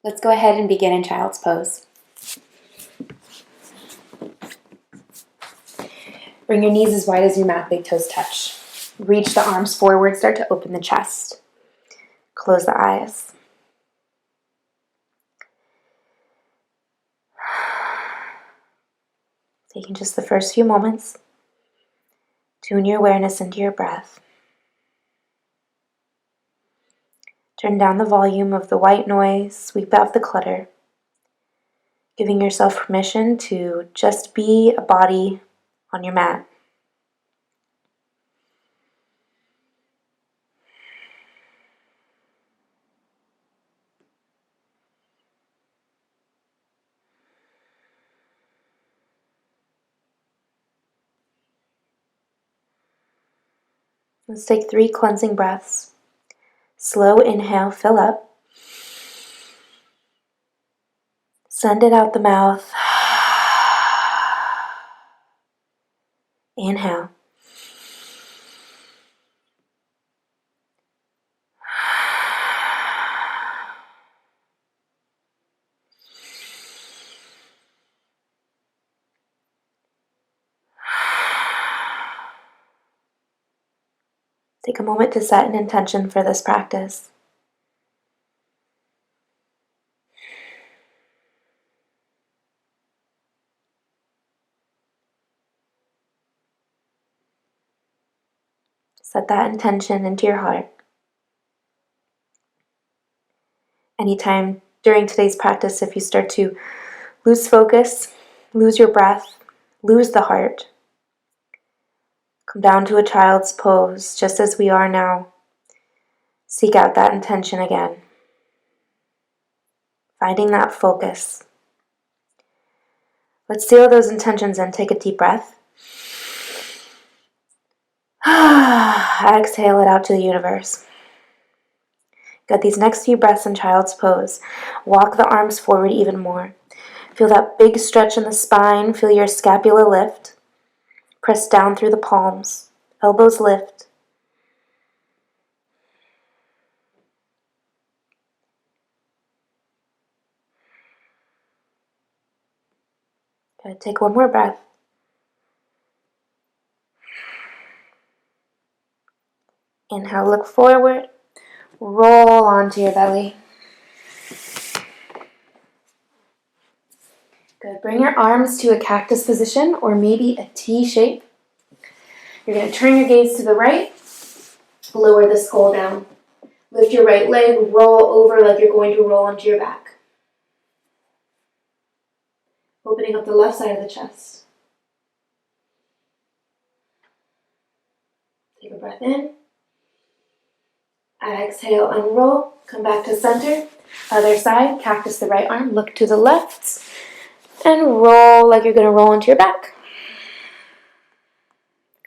Let's go ahead and begin in child's pose. Bring your knees as wide as your mat, big toes touch. Reach the arms forward, start to open the chest. Close the eyes. Taking just the first few moments, tune your awareness into your breath. Turn down the volume of the white noise, sweep out the clutter, giving yourself permission to just be a body on your mat. Let's take 3 cleansing breaths. Slow inhale, fill up. Send it out the mouth. Inhale. Take a moment to set an intention for this practice. Set that intention into your heart. Anytime during today's practice, if you start to lose focus, lose your breath, lose the heart, come down to a child's pose, just as we are now. Seek out that intention again. Finding that focus. Let's seal those intentions in. Take a deep breath. Exhale it out to the universe. Got these next few breaths in child's pose. Walk the arms forward even more. Feel that big stretch in the spine. Feel your scapula lift. Press down through the palms. Elbows lift. Good. Take one more breath. Inhale, look forward. Roll onto your belly. Good. Bring your arms to a cactus position or maybe a T shape. You're going to turn your gaze to the right. Lower the skull down. Lift your right leg. Roll over like you're going to roll onto your back. Opening up the left side of the chest. Take a breath in. Exhale, unroll. Come back to center. Other side, cactus the right arm. Look to the left. And roll like you're going to roll onto your back.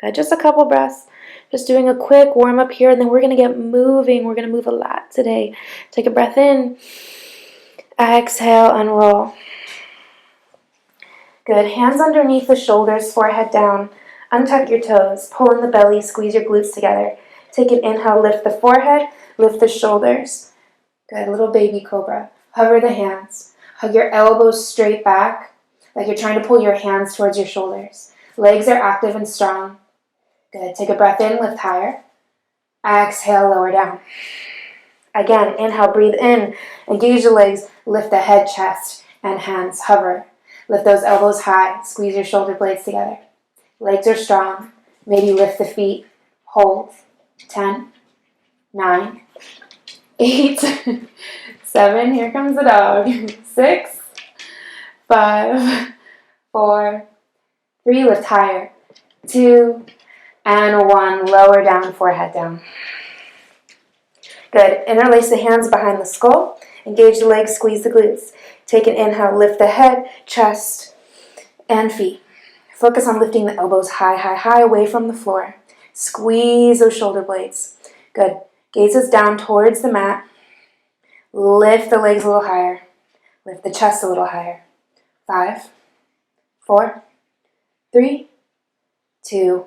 Good, just a couple breaths. Just doing a quick warm up here, and then we're going to get moving. We're going to move a lot today. Take a breath in. Exhale, unroll. Good, hands underneath the shoulders, forehead down. Untuck your toes. Pull in the belly, squeeze your glutes together. Take an inhale, lift the forehead, lift the shoulders. Good, little baby cobra. Hover the hands. Hug your elbows straight back, like you're trying to pull your hands towards your shoulders. Legs are active and strong. Good, take a breath in, lift higher. Exhale, lower down. Again, inhale, breathe in. Engage the legs, lift the head, chest, and hands. Hover. Lift those elbows high. Squeeze your shoulder blades together. Legs are strong. Maybe lift the feet. Hold. 10, 9, 8, 7, here comes the dog. 6, 5, 4, 3, lift higher. 2, and 1, lower down, forehead down. Good, interlace the hands behind the skull. Engage the legs, squeeze the glutes. Take an inhale, lift the head, chest, and feet. Focus on lifting the elbows high, high, high away from the floor. Squeeze those shoulder blades. Good. Gazes down towards the mat. Lift the legs a little higher. Lift the chest a little higher. 5, 4, 3, 2,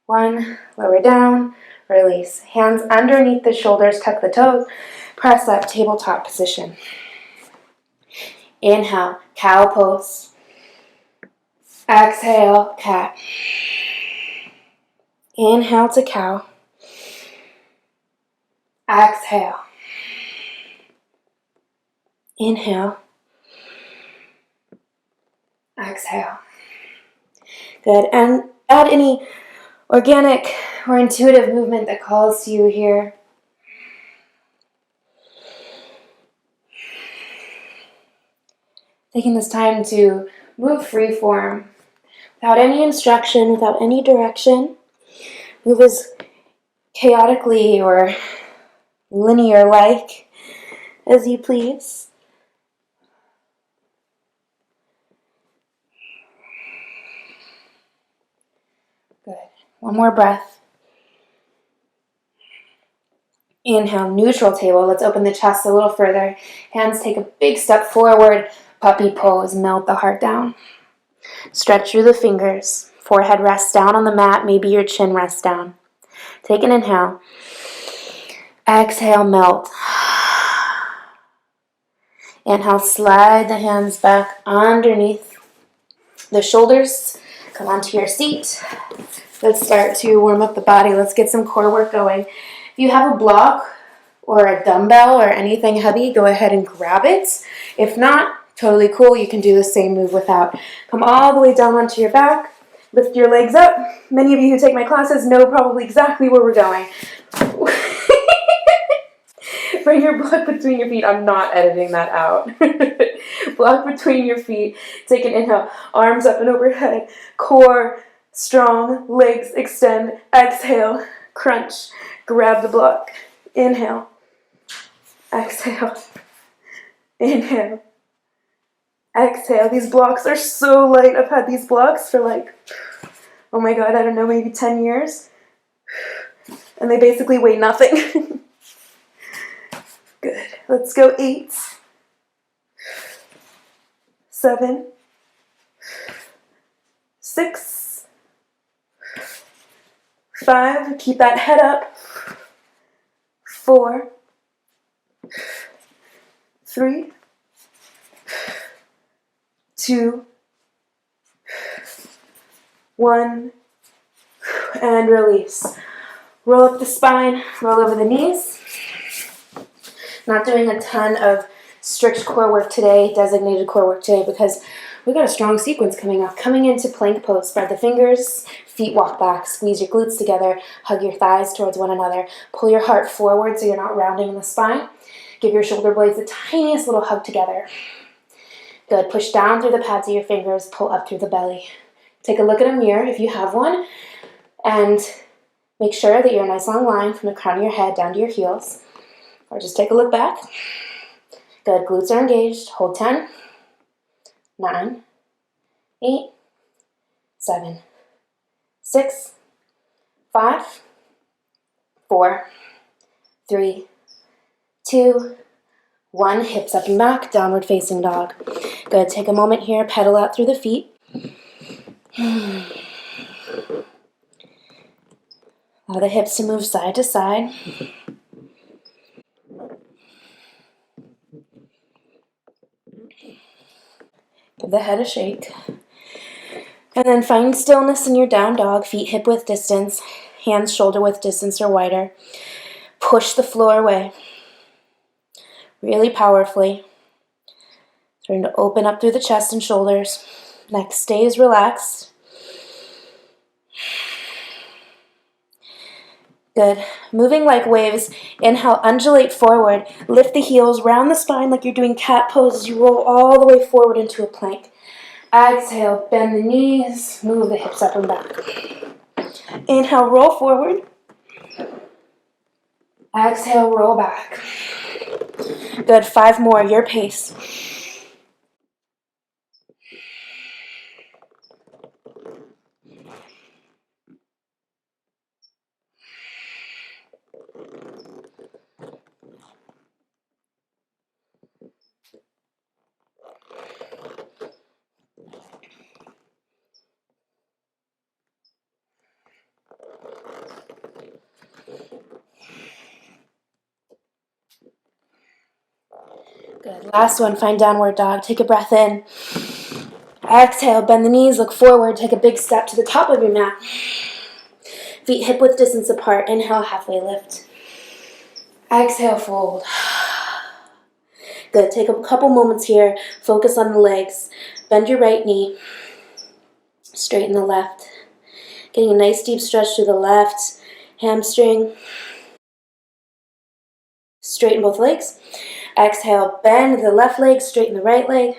1. Lower down. Release. Hands underneath the shoulders. Tuck the toes. Press up. Tabletop position. Inhale, cow pose. Exhale, cat. Inhale to cow. Exhale. Inhale. Exhale. Good. And add any organic or intuitive movement that calls to you here. Taking this time to move free form, without any instruction, without any direction. Move as chaotically or linear-like as you please. Good. One more breath. Inhale, neutral table. Let's open the chest a little further. Hands take a big step forward. Puppy pose. Melt the heart down. Stretch through the fingers. Forehead rests down on the mat. Maybe your chin rests down. Take an inhale. Exhale, melt. Inhale, slide the hands back underneath the shoulders. Come onto your seat. Let's start to warm up the body. Let's get some core work going. If you have a block or a dumbbell or anything heavy, go ahead and grab it. If not, totally cool. You can do the same move without. Come all the way down onto your back. Lift your legs up. Many of you who take my classes know probably exactly where we're going. Bring your block between your feet. I'm not editing that out. Block between your feet. Take an inhale. Arms up and overhead. Core strong. Legs extend. Exhale. Crunch. Grab the block. Inhale. Exhale. Inhale. Exhale. These blocks are so light. I've had these blocks for like, oh my god, I don't know, maybe 10 years. And they basically weigh nothing. Good. Let's go 8, 7, 6, 5. Keep that head up. 4, 3, 2, 1, and release. Roll up the spine, roll over the knees. Not doing a ton of strict core work today, designated core work today, because we've got a strong sequence coming up. Coming into plank pose, spread the fingers, feet walk back, squeeze your glutes together, hug your thighs towards one another, pull your heart forward so you're not rounding in the spine. Give your shoulder blades the tiniest little hug together. Good. Push down through the pads of your fingers, pull up through the belly. Take a look at a mirror if you have one, and make sure that you're a nice long line from the crown of your head down to your heels. Or just take a look back. Good. Glutes are engaged. Hold 10, 9, 8, 7, 6, 5, 4, 3, 2, 1. Hips up and back. Downward facing dog. Good. Take a moment here. Pedal out through the feet. Allow the hips to move side to side. Give the head a shake. And then find stillness in your down dog. Feet hip width distance. Hands shoulder width distance or wider. Push the floor away. Really powerfully. Starting to open up through the chest and shoulders. Neck stays relaxed. Good. Moving like waves. Inhale, undulate forward. Lift the heels, round the spine like you're doing cat pose as you roll all the way forward into a plank. Exhale, bend the knees, move the hips up and back. Inhale, roll forward. Exhale, roll back. Good. 5 more, your pace. Good. Last one, find downward dog. Take a breath in. Exhale, bend the knees, look forward, take a big step to the top of your mat. Feet hip-width distance apart. Inhale, halfway lift. Exhale, fold. Good. Take a couple moments here. Focus on the legs. Bend your right knee. Straighten the left. Getting a nice deep stretch through the left hamstring. Straighten both legs. Exhale, bend the left leg, straighten the right leg.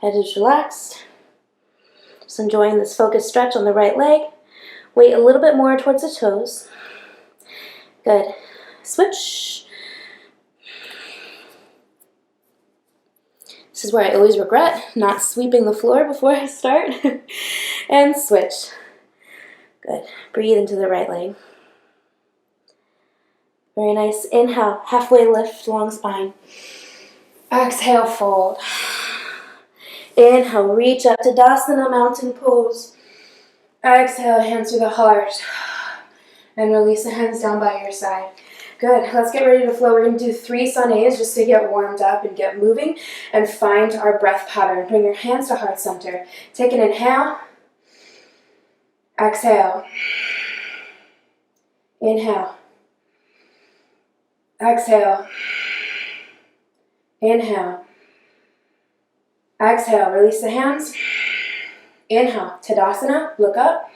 Head is relaxed. Just enjoying this focused stretch on the right leg. Weight a little bit more towards the toes. Good. Switch. This is where I always regret not sweeping the floor before I start. And switch. Good. Breathe into the right leg. Very nice. Inhale, halfway lift, long spine. Exhale, fold. Inhale, reach up to Tadasana, mountain pose. Exhale, hands through the heart. And release the hands down by your side. Good. Let's get ready to flow. We're going to do 3 sunnays just to get warmed up and get moving and find our breath pattern. Bring your hands to heart center. Take an inhale. Exhale. Inhale. Exhale. Inhale. Exhale. Release the hands. Inhale. Tadasana. Look up.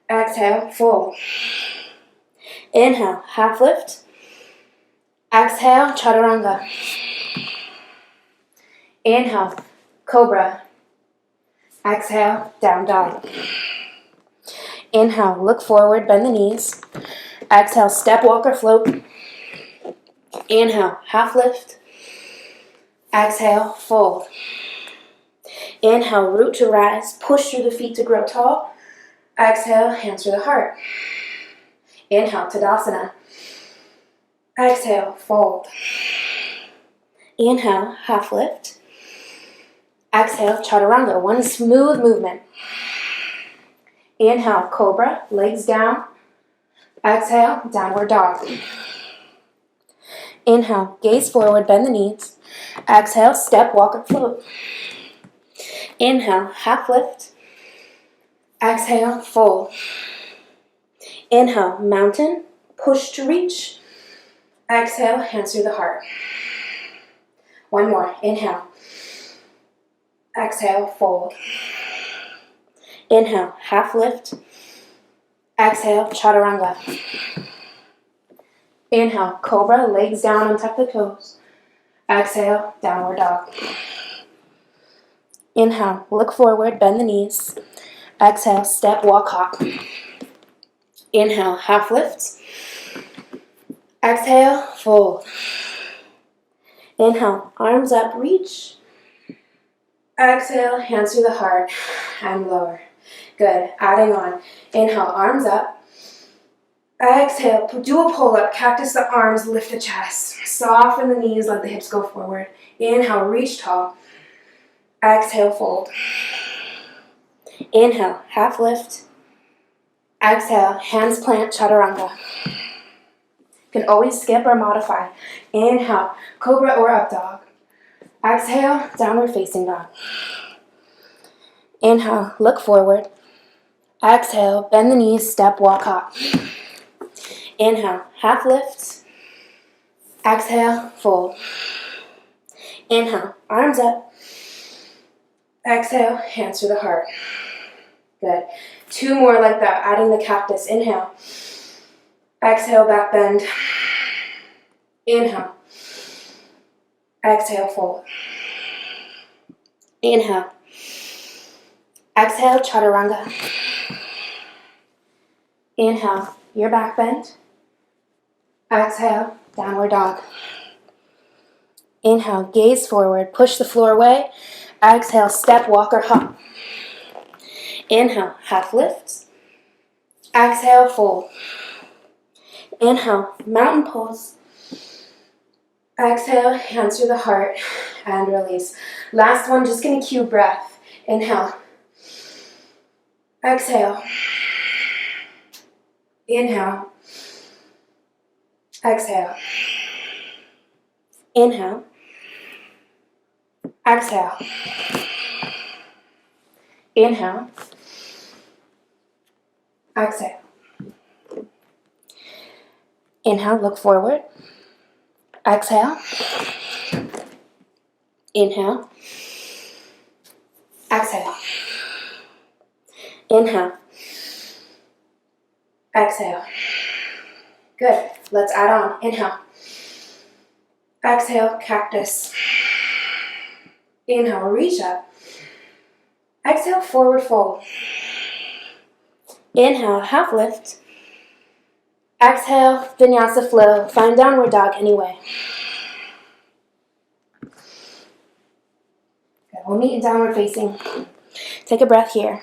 Exhale. Fold. Inhale. Half lift. Exhale. Chaturanga. Inhale. Cobra. Exhale. Down dog. Inhale. Look forward. Bend the knees. Exhale. Step, walk, or float. Inhale, half lift. Exhale, fold. Inhale, root to rise. Push through the feet to grow tall. Exhale, hands through the heart. Inhale, Tadasana. Exhale, fold. Inhale, half lift. Exhale, Chaturanga. One smooth movement. Inhale, Cobra, legs down. Exhale, Downward Dog. Inhale, gaze forward, bend the knees. Exhale, step, walk, or float. Inhale, half lift. Exhale, fold. Inhale, mountain, push to reach. Exhale, hands through the heart. One more, inhale. Exhale, fold. Inhale, half lift. Exhale, Chaturanga. Inhale, Cobra, legs down, untuck the toes. Exhale, Downward Dog. Inhale, look forward, bend the knees. Exhale, step, walk, hop. Inhale, half lift. Exhale, fold. Inhale, arms up, reach. Exhale, hands through the heart and lower. Good, adding on. Inhale, arms up. Exhale, do a pull-up, cactus the arms, lift the chest. Soften the knees, let the hips go forward. Inhale, reach tall. Exhale, fold. Inhale, half lift. Exhale, hands plant, Chaturanga. You can always skip or modify. Inhale, Cobra or Up Dog. Exhale, Downward Facing Dog. Inhale, look forward. Exhale, bend the knees, step, walk, hop. Inhale, half lift. Exhale, fold. Inhale, arms up. Exhale, hands through the heart. Good. 2 more like that, adding the cactus. Inhale. Exhale, back bend. Inhale. Exhale, fold. Inhale. Exhale, Chaturanga. Inhale, your back bend. Exhale, Downward Dog. Inhale, gaze forward, push the floor away. Exhale, step, walk, or hop. Inhale, half lift. Exhale, fold. Inhale, mountain pose. Exhale, hands through the heart and release. Last one, just gonna cue breath. Inhale. Exhale. Inhale. Exhale. Inhale. Exhale. Inhale. Exhale. Inhale, look forward. Exhale. Inhale. Exhale. Inhale. Exhale. Good. Let's add on. Inhale. Exhale, cactus. Inhale, reach up. Exhale, forward fold. Inhale, half lift. Exhale, vinyasa flow. Find downward dog anyway. Good. We'll meet in downward facing. Take a breath here.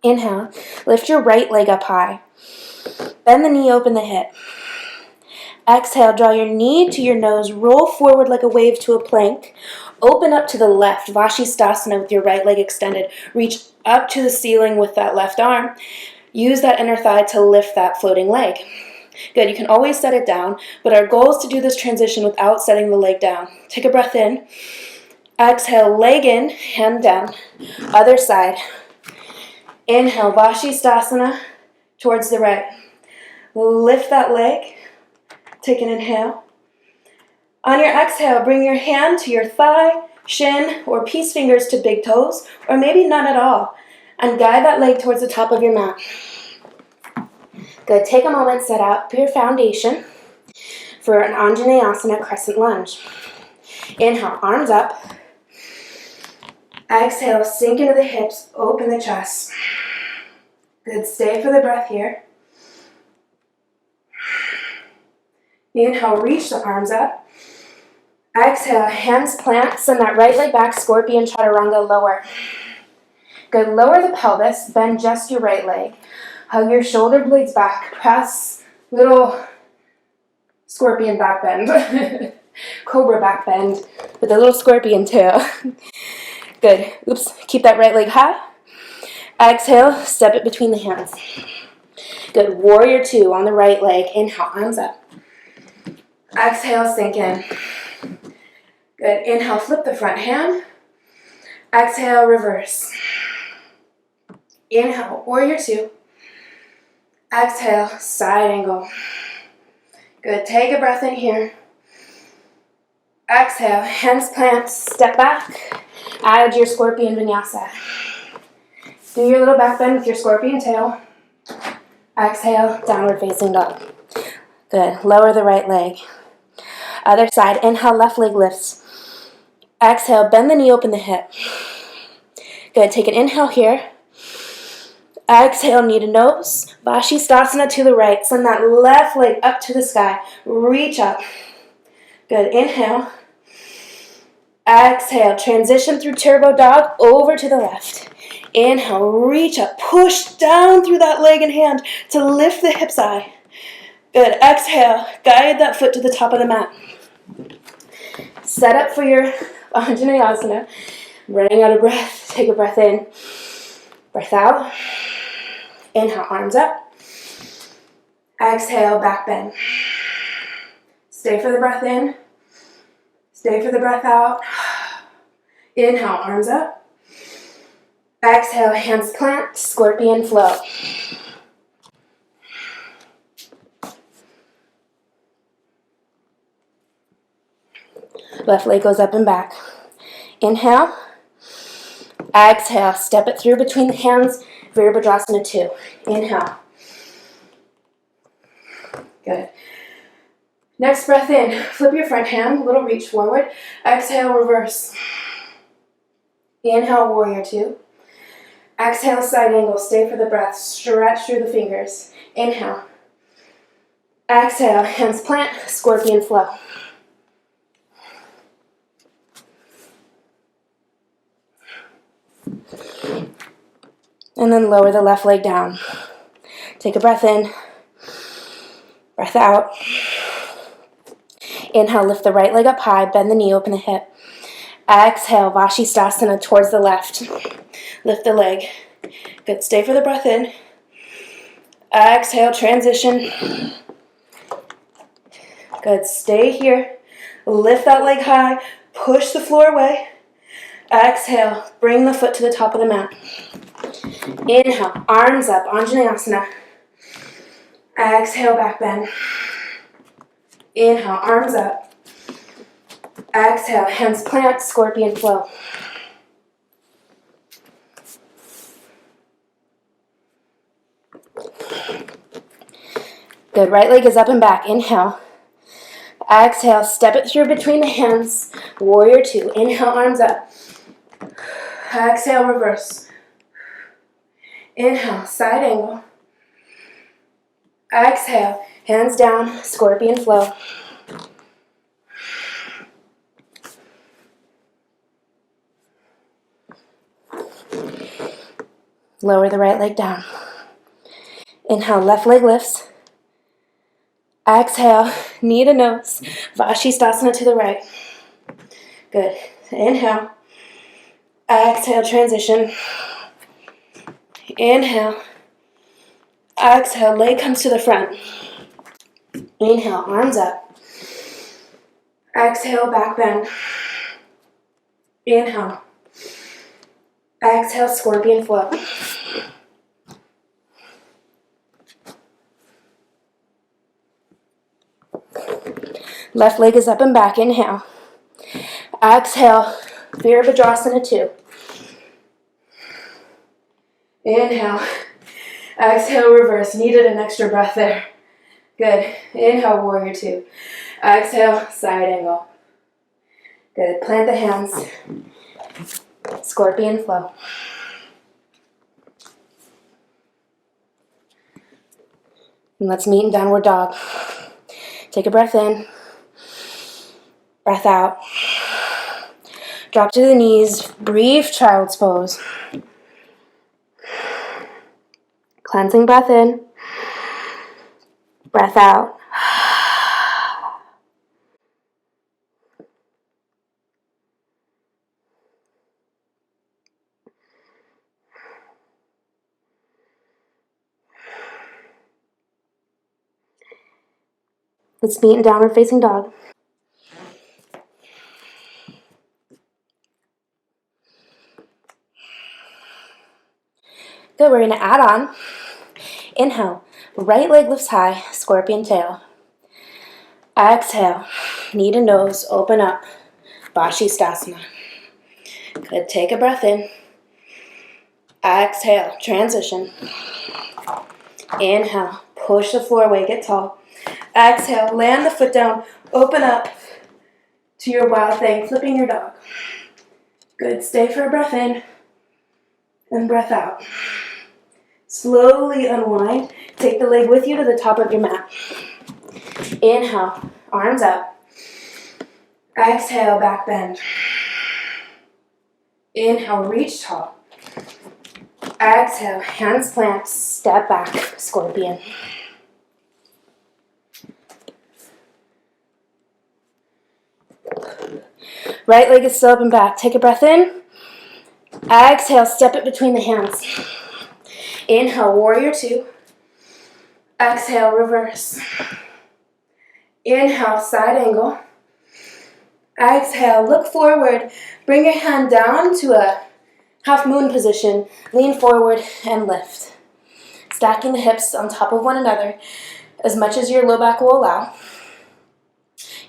Inhale, lift your right leg up high. Bend the knee, open the hip. Exhale, draw your knee to your nose, roll forward like a wave to a plank. Open up to the left, Vashisthasana with your right leg extended. Reach up to the ceiling with that left arm. Use that inner thigh to lift that floating leg. Good, you can always set it down, but our goal is to do this transition without setting the leg down. Take a breath in. Exhale, leg in, hand down. Other side. Inhale, Vashisthasana towards the right. Lift that leg. Take an inhale. On your exhale, bring your hand to your thigh, shin, or peace fingers to big toes, or maybe none at all, and guide that leg towards the top of your mat. Good. Take a moment, set up your foundation for an Anjaneyasana crescent lunge. Inhale, arms up. Exhale, sink into the hips, open the chest. Good. Stay for the breath here. Inhale, reach the arms up. Exhale, hands plant, send that right leg back, scorpion chaturanga, lower. Good, lower the pelvis, bend just your right leg. Hug your shoulder blades back, press little scorpion back bend. Cobra back bend with a little scorpion tail. Good, oops, keep that right leg high. Exhale, step it between the hands. Good, warrior two on the right leg. Inhale, arms up. Exhale, sink in. Good. Inhale, flip the front hand. Exhale, reverse. Inhale, warrior two. Exhale, side angle. Good. Take a breath in here. Exhale, hands plant, step back. Add your scorpion vinyasa. Do your little back bend with your scorpion tail. Exhale, downward facing dog. Good. Lower the right leg. Other side. Inhale, left leg lifts. Exhale, bend the knee, open the hip. Good. Take an inhale here. Exhale, knee to nose. Vashisthasana to the right. Send that left leg up to the sky. Reach up. Good. Inhale. Exhale. Transition through turbo dog over to the left. Inhale, reach up. Push down through that leg and hand to lift the hips high. Good. Exhale. Guide that foot to the top of the mat. Set up for your Anjaneyasana. Running out of breath. Take a breath in. Breath out. Inhale, arms up. Exhale, back bend. Stay for the breath in. Stay for the breath out. Inhale, arms up. Exhale, hands plant, scorpion flow. Left leg goes up and back. Inhale. Exhale, step it through between the hands, Virabhadrasana 2. Inhale. Good. Next breath in, flip your front hand, little reach forward. Exhale, reverse. Inhale, warrior 2. Exhale, side angle, stay for the breath, stretch through the fingers. Inhale. Exhale, hands plant, scorpion flow. And then lower the left leg down. Take a breath in. Breath out. Inhale, lift the right leg up high, bend the knee, open the hip. Exhale, Vashisthasana towards the left. Lift the leg. Good, stay for the breath in. Exhale, transition. Good, stay here. Lift that leg high, push the floor away. Exhale, bring the foot to the top of the mat. Inhale, arms up, Anjaneyasana. Exhale, back bend. Inhale, arms up. Exhale, hands plant, scorpion flow. Good, right leg is up and back. Inhale. Exhale, step it through between the hands. Warrior two. Inhale, arms up. Exhale, reverse. Inhale, side angle. Exhale, hands down, scorpion flow. Lower the right leg down. Inhale, left leg lifts. Exhale, knee to nose. Vashisthasana to the right. Good. Inhale. Exhale, transition. Inhale. Exhale, leg comes to the front. Inhale, arms up. Exhale, back bend. Inhale. Exhale, scorpion flow. Left leg is up and back. Inhale. Exhale, Virabhadrasana 2. Inhale. Exhale, reverse. Needed an extra breath there. Good. Inhale, warrior 2. Exhale, side angle. Good. Plant the hands. Scorpion flow. And let's meet in downward dog. Take a breath in. Breath out. Drop to the knees. Brief child's pose. Cleansing breath in. Breath out. Let's meet in downward facing dog. Good, we're going to add on. Inhale, right leg lifts high, scorpion tail. Exhale, knee to nose, open up, Vashisthasana. Good, take a breath in. Exhale, transition. Inhale, push the floor away, get tall. Exhale, land the foot down, open up to your wild thing, flipping your dog. Good, stay for a breath in and breath out. Slowly unwind, take the leg with you to the top of your mat. Inhale, arms up. Exhale, back bend. Inhale, reach tall. Exhale, hands plant, step back, scorpion. Right leg is still up and back. Take a breath in. Exhale, step it between the hands. Inhale, warrior 2. Exhale, reverse. Inhale, side angle. Exhale, look forward. Bring your hand down to a half moon position. Lean forward and lift. Stacking the hips on top of one another as much as your low back will allow.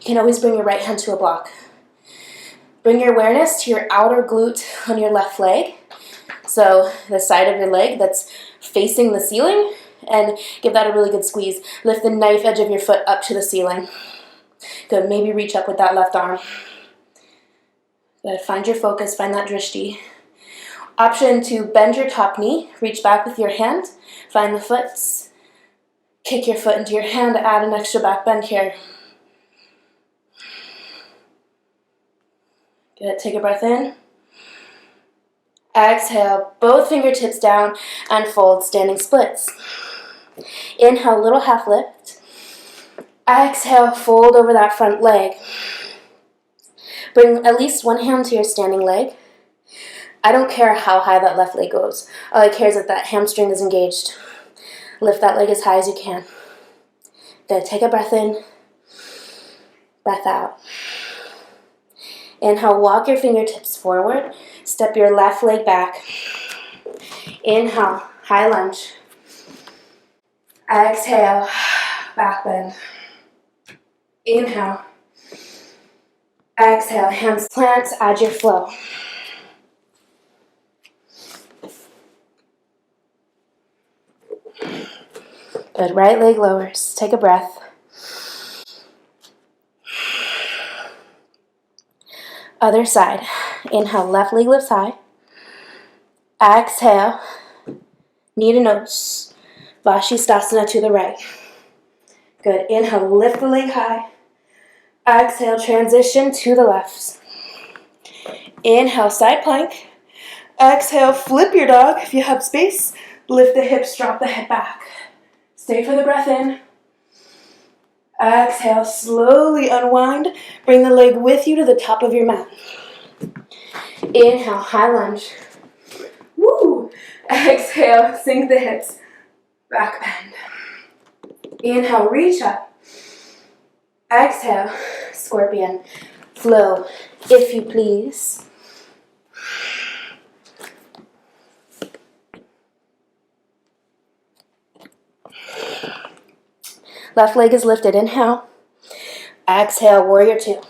You can always bring your right hand to a block. Bring your awareness to your outer glute on your left leg. So the side of your leg that's facing the ceiling, and give that a really good squeeze. Lift the knife edge of your foot up to the ceiling. Good, maybe reach up with that left arm. Good, find your focus, find that drishti. Option to bend your top knee, reach back with your hand, find the foot, kick your foot into your hand, add an extra back bend here. Good, take a breath in. Exhale, both fingertips down and fold, standing splits. Inhale, little half lift. Exhale, fold over that front leg. Bring at least one hand to your standing leg. I don't care how high that left leg goes. All I care is that hamstring is engaged. Lift that leg as high as you can. Good, take a breath in. Breath out. Inhale, walk your fingertips forward. Step your left leg back. Inhale, high lunge. Exhale, back bend. Inhale. Exhale, hands plant, add your flow. Good, right leg lowers. Take a breath. Other side. Inhale, left leg lifts high. Exhale, knee to nose. Vashisthasana to the right. Good, inhale, lift the leg high. Exhale, transition to the left. Inhale, side plank. Exhale, flip your dog if you have space. Lift the hips, drop the head back. Stay for the breath in. Exhale, slowly unwind. Bring the leg with you to the top of your mat. Inhale, high lunge. Woo! Exhale, sink the hips. Back bend. Inhale, reach up. Exhale, scorpion. Flow, if you please. Left leg is lifted. Inhale. Exhale, warrior two.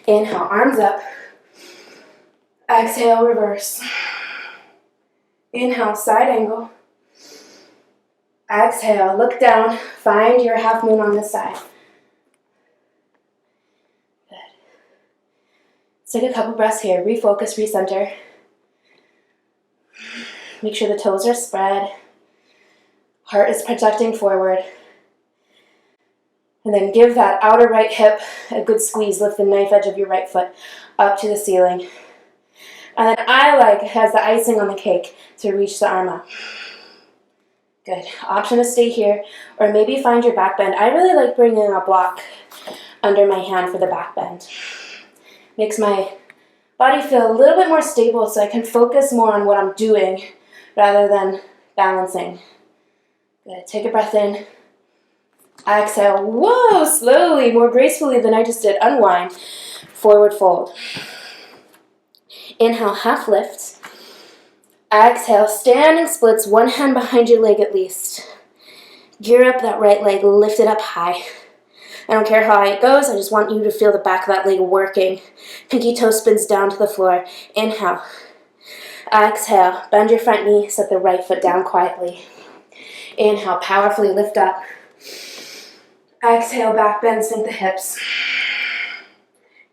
Inhale, arms up. Exhale, reverse. Inhale, side angle. Exhale, look down. Find your half moon on this side. Good. Let's take a couple breaths here. Refocus, recenter. Make sure the toes are spread. Heart is projecting forward. And then give that outer right hip a good squeeze. Lift the knife edge of your right foot up to the ceiling. And then I like, as the icing on the cake, to reach the arm up. Good. Option to stay here, or maybe find your back bend. I really like bringing a block under my hand for the back bend. Makes my body feel a little bit more stable so I can focus more on what I'm doing rather than balancing. Good. Take a breath in. Exhale. Whoa, slowly, more gracefully than I just did. Unwind. Forward fold. Inhale, half lift. Exhale, standing splits, one hand behind your leg at least. Gear up that right leg, lift it up high. I don't care how high it goes, I just want you to feel the back of that leg working. Pinky toe spins down to the floor. Inhale. Exhale, bend your front knee, set the right foot down quietly. Inhale, powerfully lift up. Exhale, back bend, sink the hips.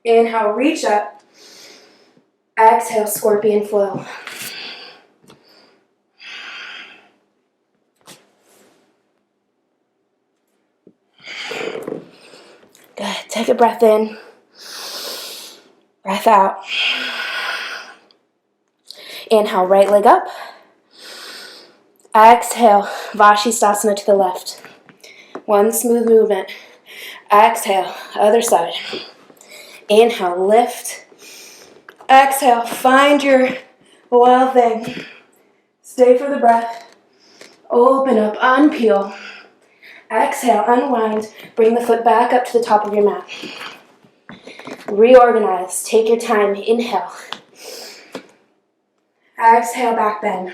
Inhale, reach up. Exhale, scorpion flow. Good. Take a breath in. Breath out. Inhale, right leg up. Exhale, Vashisthasana to the left. One smooth movement. Exhale, other side. Inhale, lift. Exhale, find your wild thing. Stay for the breath. Open up, unpeel. Exhale, unwind. Bring the foot back up to the top of your mat. Reorganize. Take your time. Inhale. Exhale, back bend.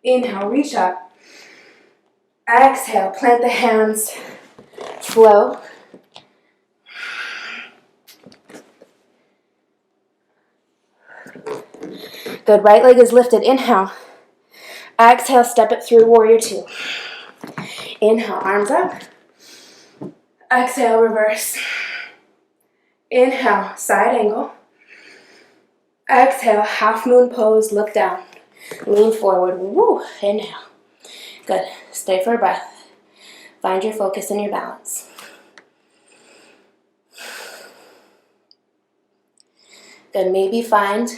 Inhale, reach up. Exhale, plant the hands. Flow. Good. Right leg is lifted. Inhale. Exhale, step it through, warrior two. Inhale, arms up. Exhale, reverse. Inhale, side angle. Exhale, half moon pose, look down. Lean forward. Woo. Inhale. Good. Stay for a breath. Find your focus and your balance. Good. Maybe find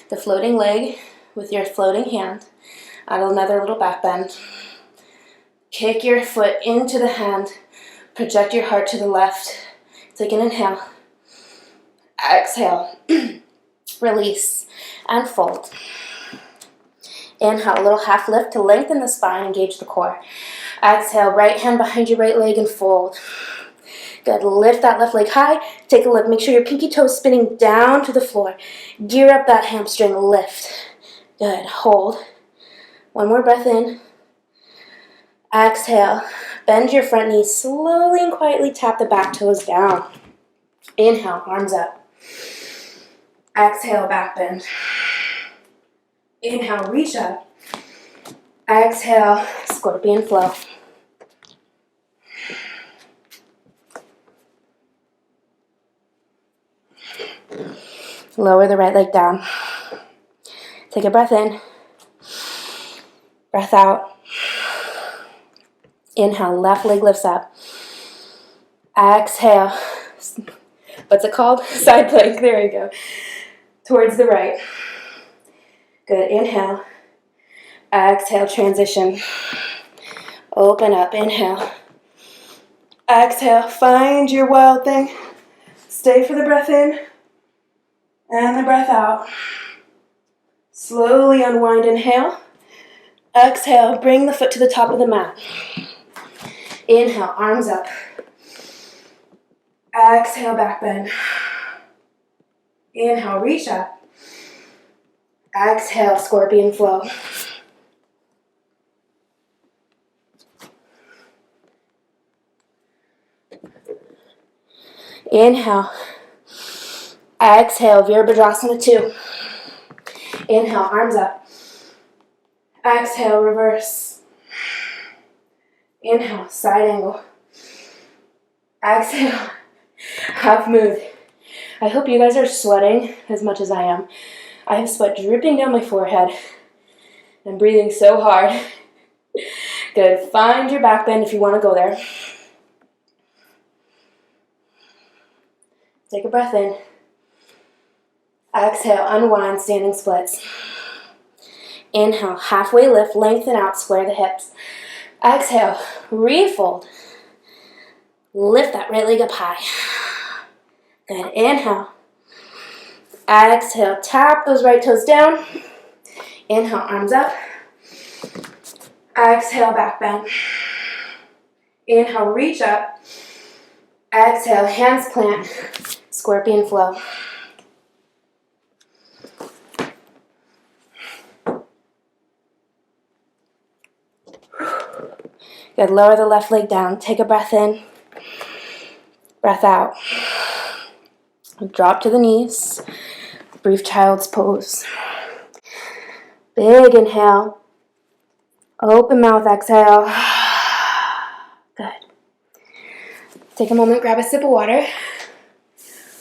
the floating leg with your floating hand. Add another little back bend. Kick your foot into the hand. Project your heart to the left. Take an inhale. Exhale. Release and fold. Inhale, a little half lift to lengthen the spine, engage the core. Exhale, right hand behind your right leg and fold. Good. Lift that left leg high. Take a look. Make sure your pinky toe is spinning down to the floor. Gear up that hamstring. Lift. Good. Hold. One more breath in. Exhale. Bend your front knee. Slowly and quietly tap the back toes down. Inhale. Arms up. Exhale. Back bend. Inhale. Reach up. Exhale. Scorpion flow. Lower the right leg down. Take a breath in. Breath out. Inhale, left leg lifts up. Exhale. What's it called? Side plank. There you go. Towards the right. Good. Inhale. Exhale, transition. Open up. Inhale. Exhale. Find your wild thing. Stay for the breath in. And the breath out. Slowly unwind. Inhale. Exhale. Bring the foot to the top of the mat. Inhale. Arms up. Exhale. Back bend. Inhale. Reach up. Exhale. Scorpion flow. Inhale. Exhale. Virabhadrasana 2. Inhale. Arms up. Exhale. Reverse. Inhale. Side angle. Exhale. Half move. I hope you guys are sweating as much as I am. I have sweat dripping down my forehead. I'm breathing so hard. Good. Find your back bend if you want to go there. Take a breath in. Exhale, unwind, standing splits. Inhale, halfway lift, lengthen out, square the hips. Exhale, refold. Lift that right leg up high. Good. Inhale. Exhale, tap those right toes down. Inhale, arms up. Exhale, back bend. Inhale, reach up. Exhale, hands plant. Scorpion flow. Good. Lower the left leg down. Take a breath in. Breath out. Drop to the knees. Brief child's pose. Big inhale. Open mouth, exhale. Good. Take a moment, grab a sip of water.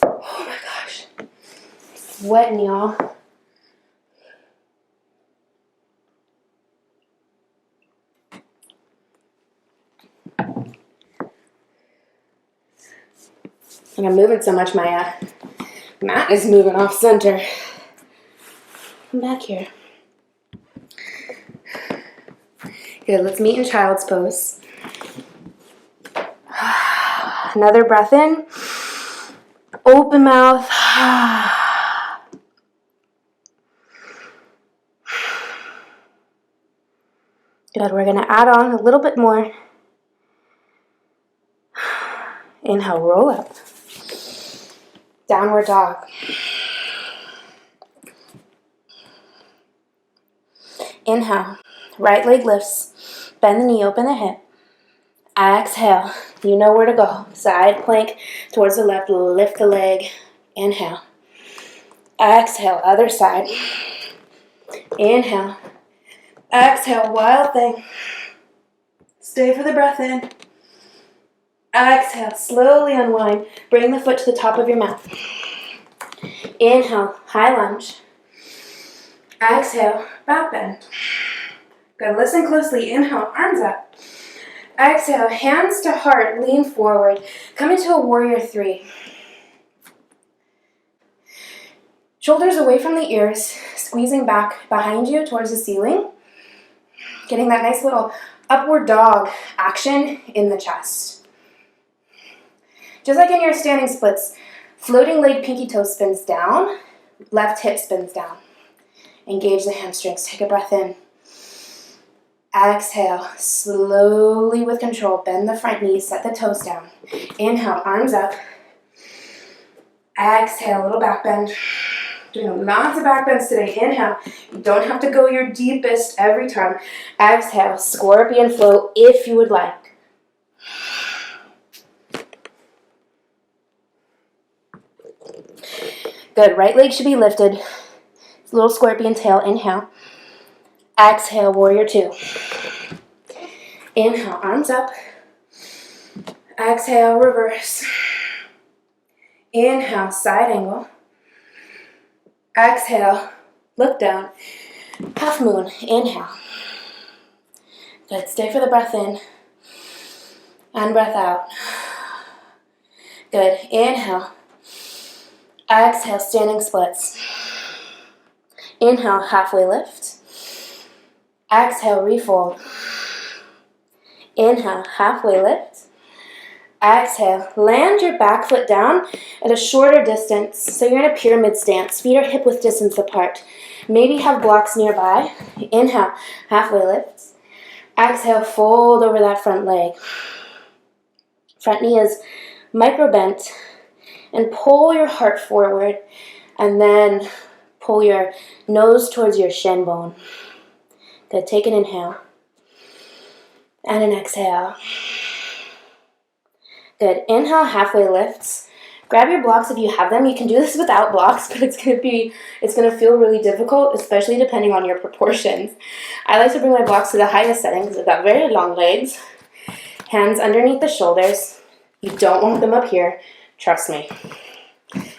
Oh my gosh. Sweating, y'all. And I'm moving so much, my mat is moving off center. Come back here. Good, let's meet in child's pose. Another breath in. Open mouth. Good, we're going to add on a little bit more. Inhale, roll up. Downward dog. Inhale, right leg lifts. Bend the knee, open the hip. Exhale, you know where to go. Side plank towards the left, lift the leg. Inhale. Exhale, other side. Inhale. Exhale, wild thing. Stay for the breath in. Exhale, slowly unwind. Bring the foot to the top of your mat. Inhale, high lunge. Exhale, back bend. Good, listen closely. Inhale, arms up. Exhale, hands to heart, lean forward. Come into a warrior 3. Shoulders away from the ears, squeezing back behind you towards the ceiling. Getting that nice little upward dog action in the chest. Just like in your standing splits, floating leg pinky toe spins down, left hip spins down. Engage the hamstrings. Take a breath in. Exhale, slowly with control, bend the front knees, set the toes down. Inhale, arms up. Exhale, little back bend. Doing lots of back bends today. Inhale, you don't have to go your deepest every time. Exhale, scorpion flow if you would like. Good, right leg should be lifted. Little scorpion tail, inhale. Exhale, warrior two. Inhale, arms up. Exhale, reverse. Inhale, side angle. Exhale, look down. Half moon, inhale. Good, stay for the breath in. And breath out. Good, inhale. Exhale, standing splits. Inhale, halfway lift. Exhale, refold. Inhale, halfway lift. Exhale, land your back foot down at a shorter distance. So you're in a pyramid stance. Feet are hip-width distance apart. Maybe have blocks nearby. Inhale, halfway lift. Exhale, fold over that front leg. Front knee is micro bent. And pull your heart forward. And then pull your nose towards your shin bone. Good, take an inhale. And an exhale. Good, inhale, halfway lifts. Grab your blocks if you have them. You can do this without blocks, but it's gonna feel really difficult, especially depending on your proportions. I like to bring my blocks to the highest setting because I've got very long legs. Hands underneath the shoulders. You don't want them up here, trust me.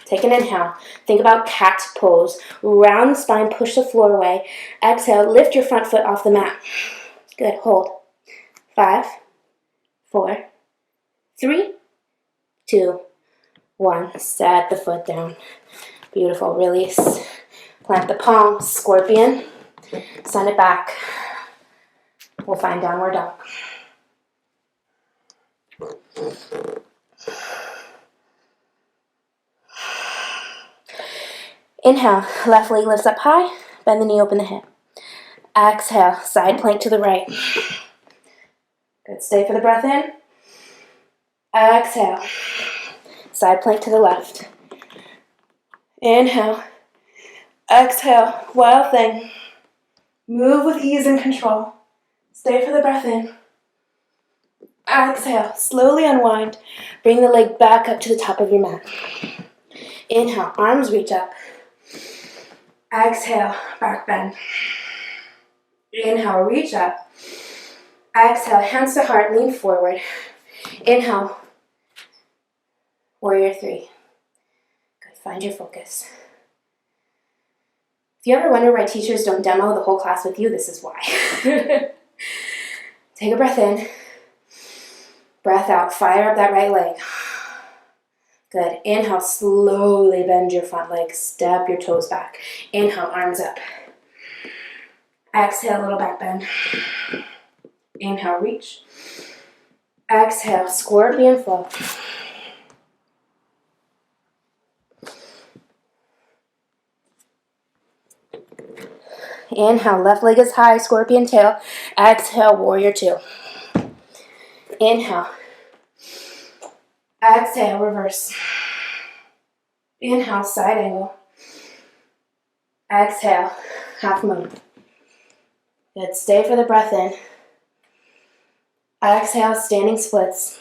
Take an inhale. Think about cat pose. Round the spine, push the floor away. Exhale, lift your front foot off the mat. Good, hold. 5, 4, 3, 2, 1. Set the foot down. Beautiful. Release. Plant the palms. Scorpion. Send it back. We'll find downward dog. Inhale. Left leg lifts up high. Bend the knee, open the hip. Exhale. Side plank to the right. Good. Stay for the breath in. Exhale. Side plank to the left. Inhale. Exhale. Wild thing. Move with ease and control. Stay for the breath in. Exhale. Slowly unwind. Bring the leg back up to the top of your mat. Inhale. Arms reach up. Exhale. Back bend. Inhale. Reach up. Exhale. Hands to heart. Lean forward. Inhale. Warrior three. Good. Find your focus. If you ever wonder why teachers don't demo the whole class with you, this is why. Take a breath in. Breath out. Fire up that right leg. Good. Inhale. Slowly bend your front leg. Step your toes back. Inhale. Arms up. Exhale. Little back bend. Inhale. Reach. Exhale. Scorpion flow. Inhale, left leg is high, scorpion tail. Exhale, warrior two. Inhale. Exhale, reverse. Inhale, side angle. Exhale, half moon. Good, stay for the breath in. Exhale, standing splits.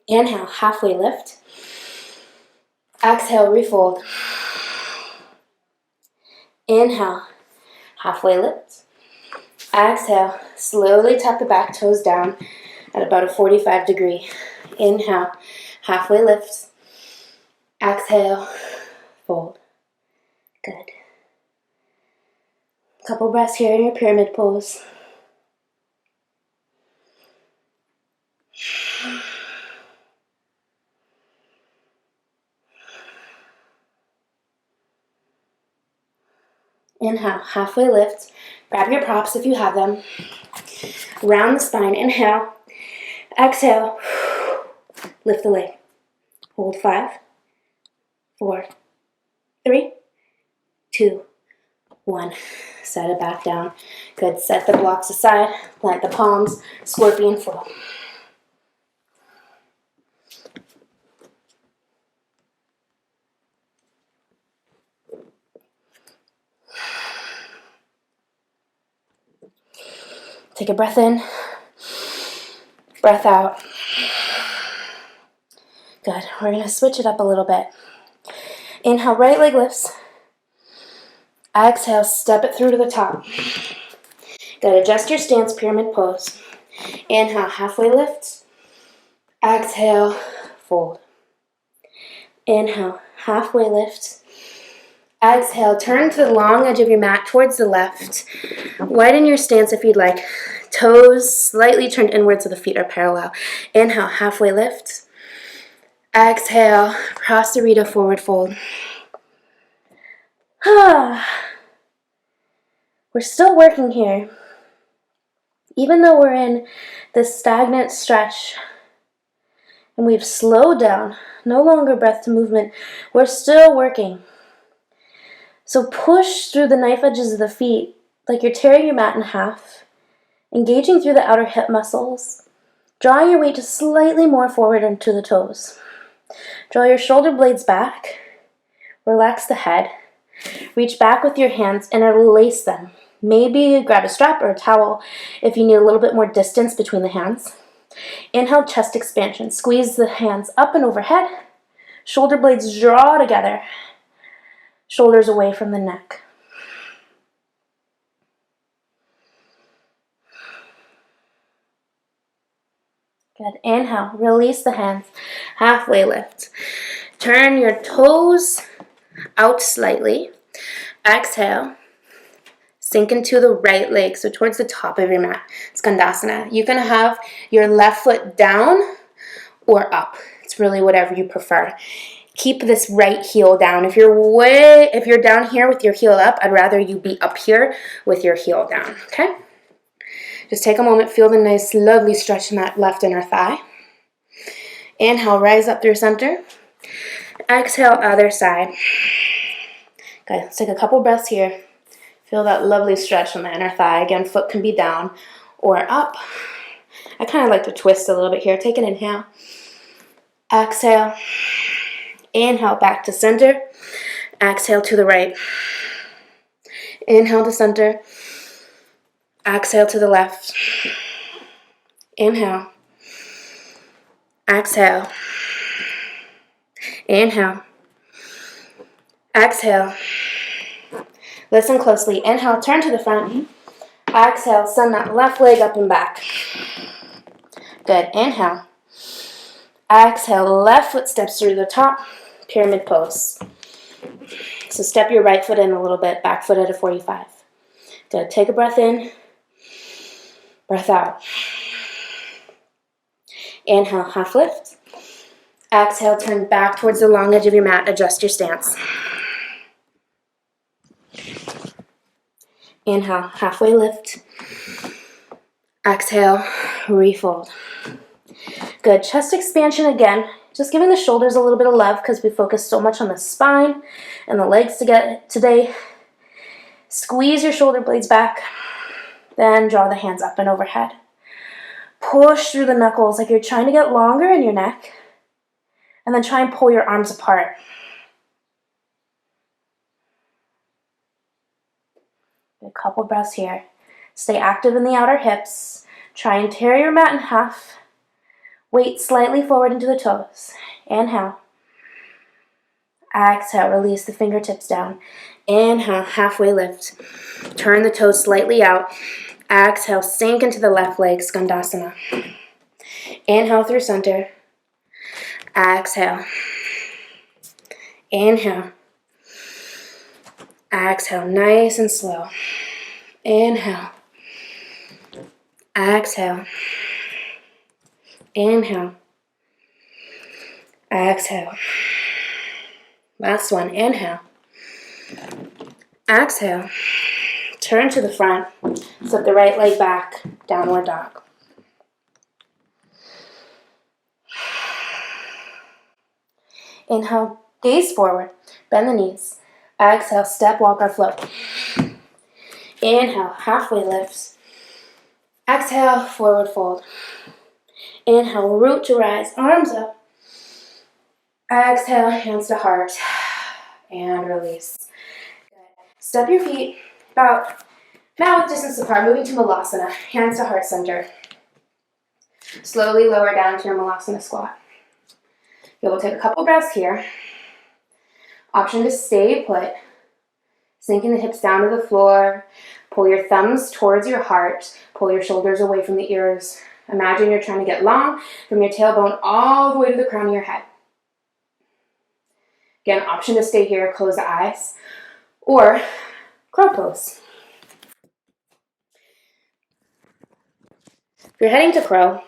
Inhale, halfway lift. Exhale, refold. Inhale, halfway lift. Exhale, slowly tuck the back toes down at about a 45-degree. Inhale, halfway lift. Exhale, fold. Good. Couple breaths here in your pyramid pose. Inhale, halfway lift. Grab your props if you have them. Round the spine. Inhale. Exhale. Lift the leg. Hold 5, 4, 3, 2, 1. Set it back down. Good. Set the blocks aside. Plant the palms. Scorpion flow. Take a breath in. Breath out. Good. We're going to switch it up a little bit. Inhale, right leg lifts. Exhale, step it through to the top. Good. Adjust your stance, pyramid pose. Inhale, halfway lift. Exhale, fold. Inhale, halfway lift. Exhale, turn to the long edge of your mat towards the left. Widen your stance if you'd like. Toes slightly turned inward so the feet are parallel. Inhale, halfway lift. Exhale, Prasarita, forward fold. We're still working here. Even though we're in this stagnant stretch and we've slowed down, no longer breath to movement, we're still working. So push through the knife edges of the feet like you're tearing your mat in half, engaging through the outer hip muscles, drawing your weight just slightly more forward into the toes. Draw your shoulder blades back, relax the head, reach back with your hands, interlace them. Maybe grab a strap or a towel if you need a little bit more distance between the hands. Inhale, chest expansion. Squeeze the hands up and overhead. Shoulder blades draw together. Shoulders away from the neck. Good. Inhale, release the hands. Halfway lift. Turn your toes out slightly. Exhale. Sink into the right leg, so towards the top of your mat. Skandasana. You can have your left foot down or up. It's really whatever you prefer. Keep this right heel down. If you're down here with your heel up, I'd rather you be up here with your heel down, okay? Just take a moment, feel the nice, lovely stretch in that left inner thigh. Inhale, rise up through center. Exhale, other side. Okay, let's take a couple breaths here. Feel that lovely stretch on the inner thigh. Again, foot can be down or up. I kind of like to twist a little bit here. Take an inhale. Exhale. Inhale, back to center. Exhale to the right. Inhale to center. Exhale to the left. Inhale. Exhale. Inhale. Exhale. Listen closely. Inhale, turn to the front. Exhale, send that left leg up and back. Good. Inhale. Exhale, left foot steps through the top. Pyramid pose. So step your right foot in a little bit, back foot at a 45. Good. Take a breath in. Breath out. Inhale, half lift. Exhale, turn back towards the long edge of your mat. Adjust your stance. Inhale, halfway lift. Exhale, refold. Good. Chest expansion again. Just giving the shoulders a little bit of love because we focus so much on the spine and the legs today. Squeeze your shoulder blades back. Then draw the hands up and overhead. Push through the knuckles like you're trying to get longer in your neck. And then try and pull your arms apart. A couple breaths here. Stay active in the outer hips. Try and tear your mat in half. Weight slightly forward into the toes. Inhale. Exhale, release the fingertips down. Inhale, halfway lift. Turn the toes slightly out. Exhale, sink into the left leg, Skandasana. Inhale through center. Exhale. Inhale. Exhale, nice and slow. Inhale. Exhale. Inhale. Exhale. Last one. Inhale. Exhale. Turn to the front. Flip the right leg back. Downward dog. Inhale. Gaze forward. Bend the knees. Exhale. Step, walk, or float. Inhale, halfway lifts. Exhale, forward fold. Inhale, root to rise, arms up. Exhale, hands to heart. And release. Good. Step your feet about mouth distance apart, moving to Malasana, hands to heart center. Slowly lower down to your Malasana squat. You will take a couple breaths here. Option to stay put. Sinking the hips down to the floor. Pull your thumbs towards your heart. Pull your shoulders away from the ears. Imagine you're trying to get long from your tailbone all the way to the crown of your head. Again, option to stay here, close the eyes, or crow pose. If you're heading to crow,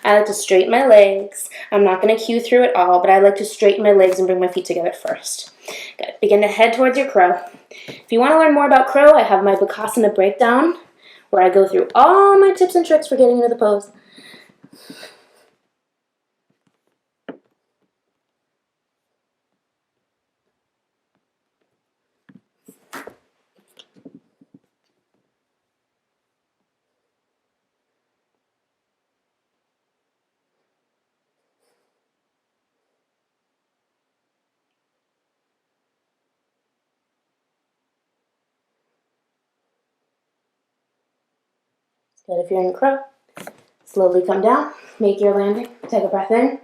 I like to straighten my legs. I'm not going to cue through it all, but I like to straighten my legs and bring my feet together first. Good. Begin to head towards your crow. If you want to learn more about crow, I have my Bakasana breakdown where I go through all my tips and tricks for getting into the pose. Good. If you're in crow, slowly come down, make your landing, take a breath in,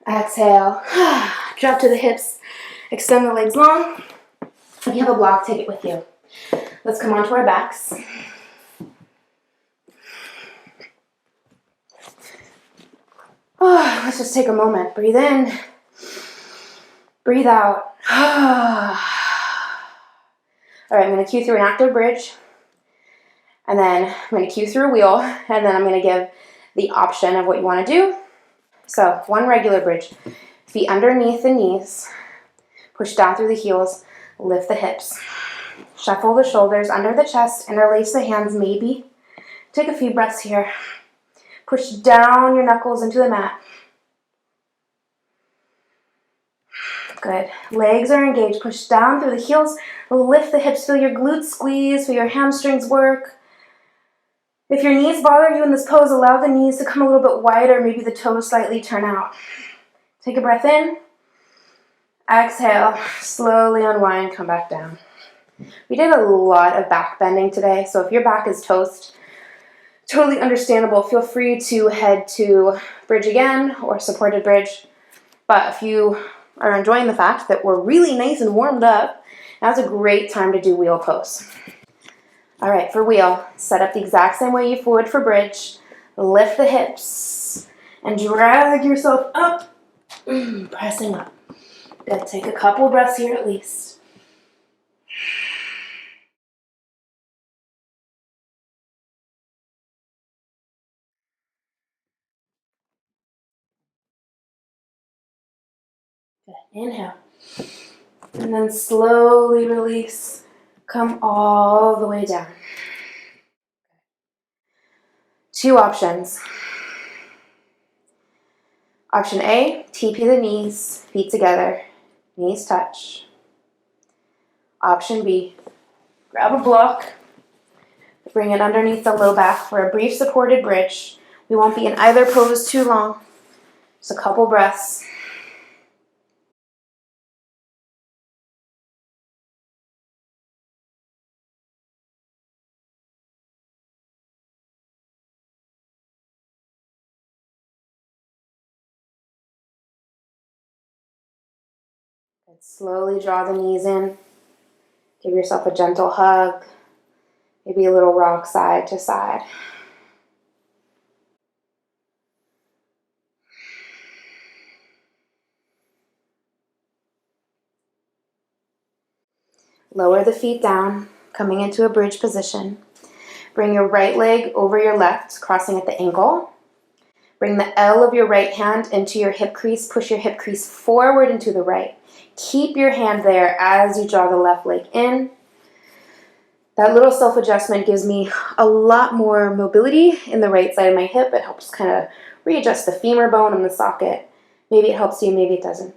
exhale, drop to the hips, extend the legs long. If you have a block, take it with you. Let's come onto our backs. Let's just take a moment. Breathe in, breathe out. All right, I'm going to cue through an active bridge, and then I'm going to cue through a wheel, and then I'm going to give the option of what you want to do. So, one regular bridge. Feet underneath the knees. Push down through the heels. Lift the hips. Shuffle the shoulders under the chest. Interlace the hands, maybe. Take a few breaths here. Push down your knuckles into the mat. Good. Legs are engaged. Push down through the heels. Lift the hips. Feel your glutes squeeze. Feel your hamstrings work. If your knees bother you in this pose, allow the knees to come a little bit wider. Maybe the toes slightly turn out. Take a breath in. Exhale. Slowly unwind. Come back down. We did a lot of back bending today, so if your back is toast, totally understandable. Feel free to head to bridge again or supported bridge. But if you are enjoying the fact that we're really nice and warmed up, now's a great time to do wheel pose. All right, for wheel, set up the exact same way you would for bridge. Lift the hips and drag yourself up, pressing up. Good, take a couple breaths here at least. Good, inhale. And then slowly release. Come all the way down. Two options. Option A, TP the knees, feet together, knees touch. Option B, grab a block, bring it underneath the low back for a brief supported bridge. We won't be in either pose too long. Just a couple breaths. Slowly draw the knees in. Give yourself a gentle hug. Maybe a little rock side to side. Lower the feet down, coming into a bridge position. Bring your right leg over your left, crossing at the ankle. Bring the L of your right hand into your hip crease. Push your hip crease forward into the right. Keep your hand there as you draw the left leg in. That little self-adjustment gives me a lot more mobility in the right side of my hip. It helps kind of readjust the femur bone and the socket. Maybe it helps you, maybe it doesn't.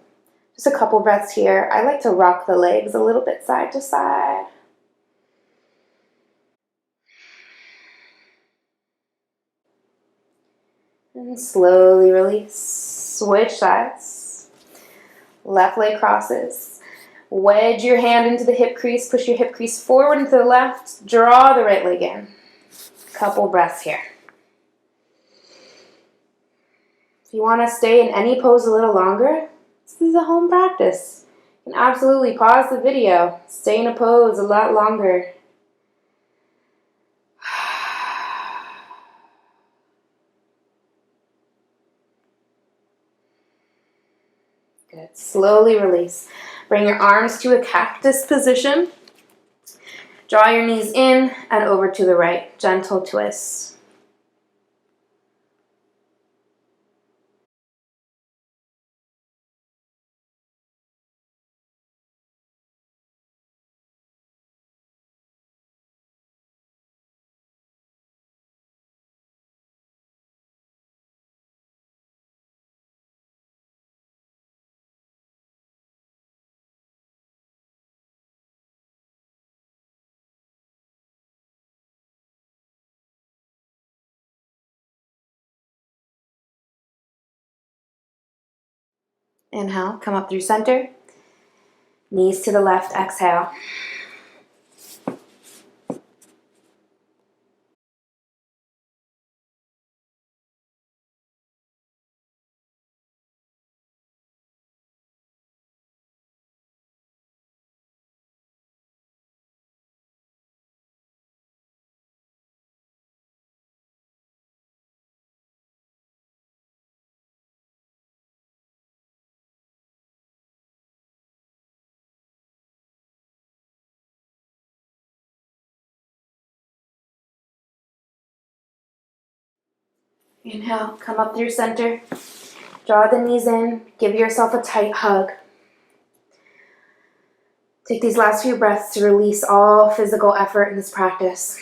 Just a couple breaths here. I like to rock the legs a little bit side to side. And slowly release. Switch sides. Left leg crosses. Wedge your hand into the hip crease. Push your hip crease forward into the left. Draw the right leg in. Couple breaths here. If you want to stay in any pose a little longer, this is a home practice. You can absolutely pause the video. Stay in a pose a lot longer. Good. Slowly release. Bring your arms to a cactus position. Draw your knees in and over to the right. Gentle twist. Inhale, come up through center. Knees to the left, exhale. Inhale, come up through center. Draw the knees in. Give yourself a tight hug. Take these last few breaths to release all physical effort in this practice.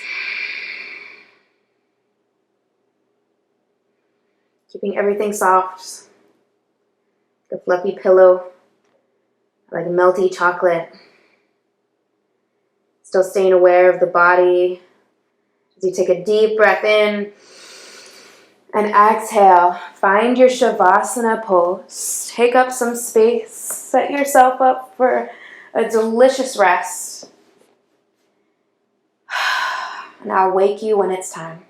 Keeping everything soft. Like a fluffy pillow. Like melty chocolate. Still staying aware of the body. As you take a deep breath in. And exhale. Find your Shavasana pose. Take up some space. Set yourself up for a delicious rest. And I'll wake you when it's time.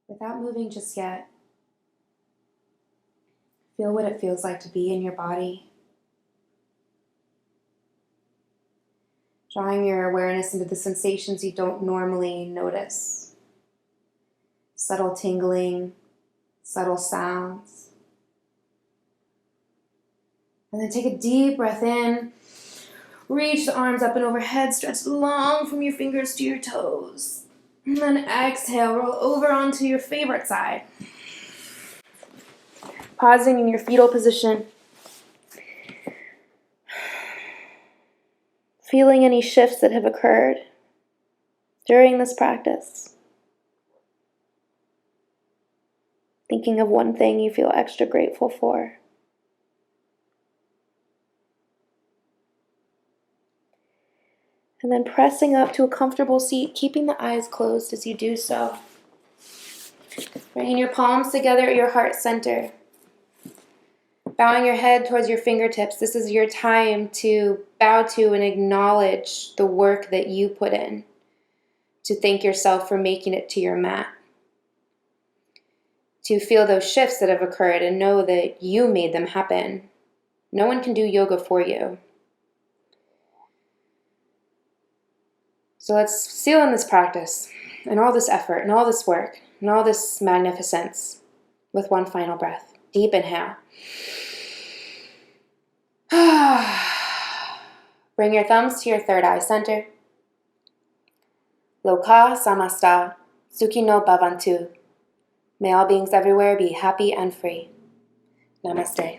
Without moving just yet, feel what it feels like to be in your body. Drawing your awareness into the sensations you don't normally notice. Subtle tingling, subtle sounds. And then take a deep breath in. Reach the arms up and overhead, stretch long from your fingers to your toes. And then exhale, roll over onto your favorite side. Pausing in your fetal position. Feeling any shifts that have occurred during this practice. Thinking of one thing you feel extra grateful for. And then pressing up to a comfortable seat, keeping the eyes closed as you do so. Bringing your palms together at your heart center. Bowing your head towards your fingertips. This is your time to bow to and acknowledge the work that you put in. To thank yourself for making it to your mat. To feel those shifts that have occurred and know that you made them happen. No one can do yoga for you. So let's seal in this practice and all this effort and all this work and all this magnificence with one final breath. Deep inhale. Bring your thumbs to your third eye center. Loka samasta, sukhino bhavantu. May all beings everywhere be happy and free. Namaste.